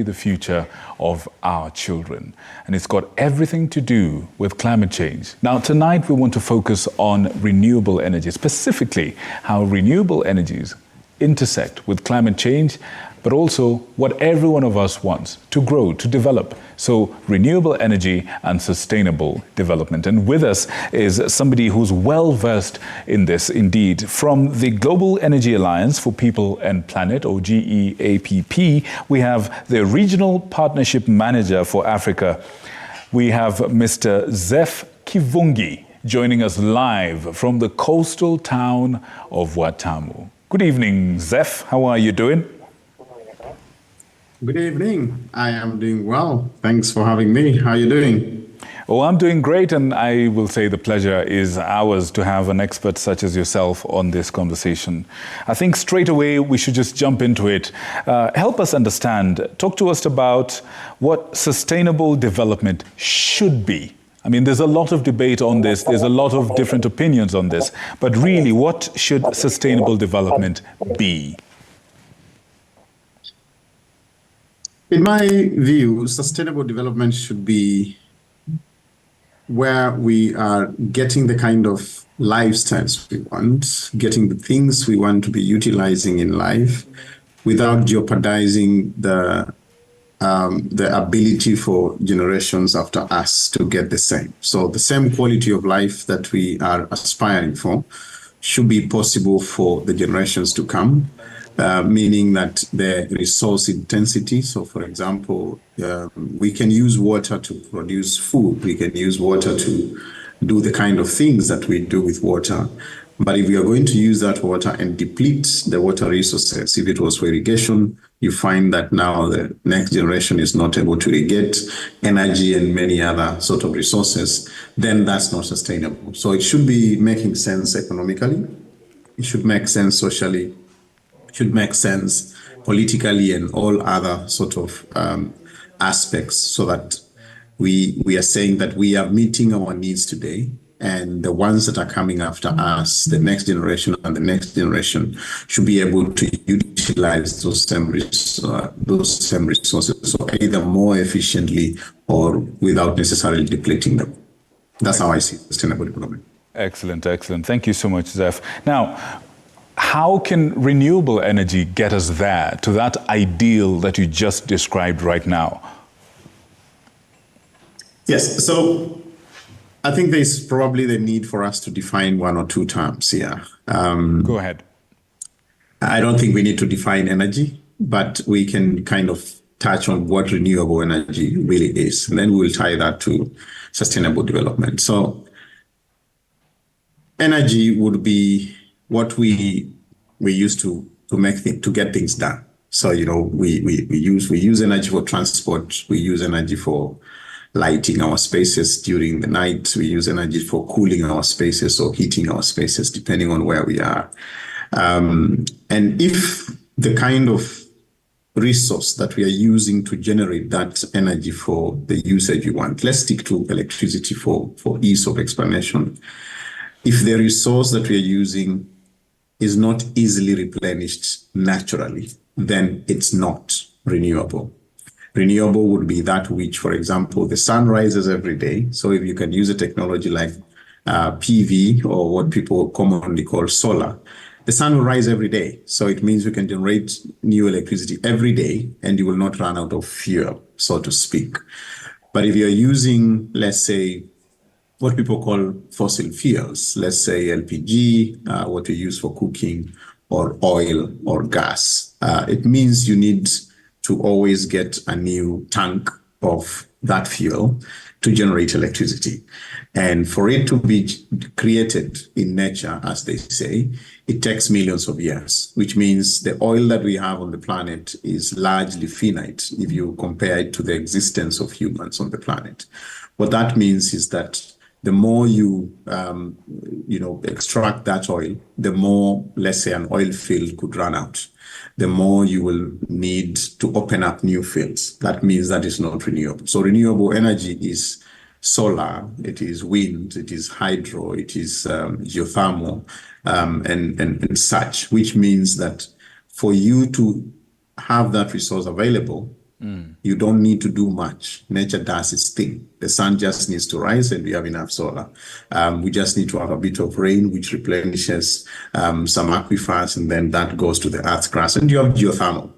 the future of our children. And it's got everything to do with climate change. Now, tonight we want to focus on renewable energy, specifically how renewable energies intersect with climate change, but also what every one of us wants to grow, to develop. So renewable energy and sustainable development. And with us is somebody who's well versed in this indeed. From the Global Energy Alliance for People and Planet, or GEAPP, we have the Regional Partnership Manager for Africa. We have Mr. Zeph Kivugi joining us live from the coastal town of Watamu. Good evening, Zeph. How are you doing? Good evening. I am doing well. Thanks for having me. How are you doing? Oh, I'm doing great, and I will say the pleasure is ours to have an expert such as yourself on this conversation. I think straight away we should just jump into it. Help us understand, talk to us about what sustainable development should be. I mean, there's a lot of debate on this, there's a lot of different opinions on this, but really, what should sustainable development be? In my view, sustainable development should be where we are getting the kind of lifestyles we want, getting the things we want to be utilizing in life without jeopardizing the ability for generations after us to get the same. So the same quality of life that we are aspiring for should be possible for the generations to come. Meaning that the resource intensity, so for example, we can use water to produce food, we can use water to do the kind of things that we do with water. But if we are going to use that water and deplete the water resources, if it was for irrigation, you find that now the next generation is not able to irrigate energy and many other sort of resources, then that's not sustainable. So it should be making sense economically, it should make sense socially, should make sense politically and all other sort of aspects, so that we are saying that we are meeting our needs today, and the ones that are coming after us, the next generation and the next generation, should be able to utilize those same resources, so either more efficiently or without necessarily depleting them. That's how I see sustainable development. Excellent, excellent. Thank you so much, Zeph. Now, how can renewable energy get us there, to that ideal that you just described right now? Yes, so I think there's probably the need for us to define one or two terms here. Go ahead. I don't think we need to define energy, but we can kind of touch on what renewable energy really is, and then we'll tie that to sustainable development. So energy would be what we use to get things done. So we use energy for transport. We use energy for lighting our spaces during the night. We use energy for cooling our spaces or heating our spaces, depending on where we are. And if the kind of resource that we are using to generate that energy for the usage you want, let's stick to electricity for ease of explanation. If the resource that we are using is not easily replenished naturally, then it's not renewable. Renewable would be that which, for example, the sun rises every day. So if you can use a technology like PV, or what people commonly call solar, the sun will rise every day. So it means we can generate new electricity every day, and you will not run out of fuel, so to speak. But if you're using, let's say, what people call fossil fuels, let's say LPG, what we use for cooking, or oil or gas, it means you need to always get a new tank of that fuel to generate electricity. And for it to be created in nature, as they say, it takes millions of years, which means the oil that we have on the planet is largely finite if you compare it to the existence of humans on the planet. What that means is that the more you extract that oil, the more, let's say, an oil field could run out. The more you will need to open up new fields. That means that is not renewable. So renewable energy is solar, it is wind, it is hydro, it is geothermal, and such, which means that for you to have that resource available, You don't need to do much. Nature does its thing. The sun just needs to rise and we have enough solar. We just need to have a bit of rain, which replenishes some aquifers, and then that goes to the earth's crust, and you have geothermal.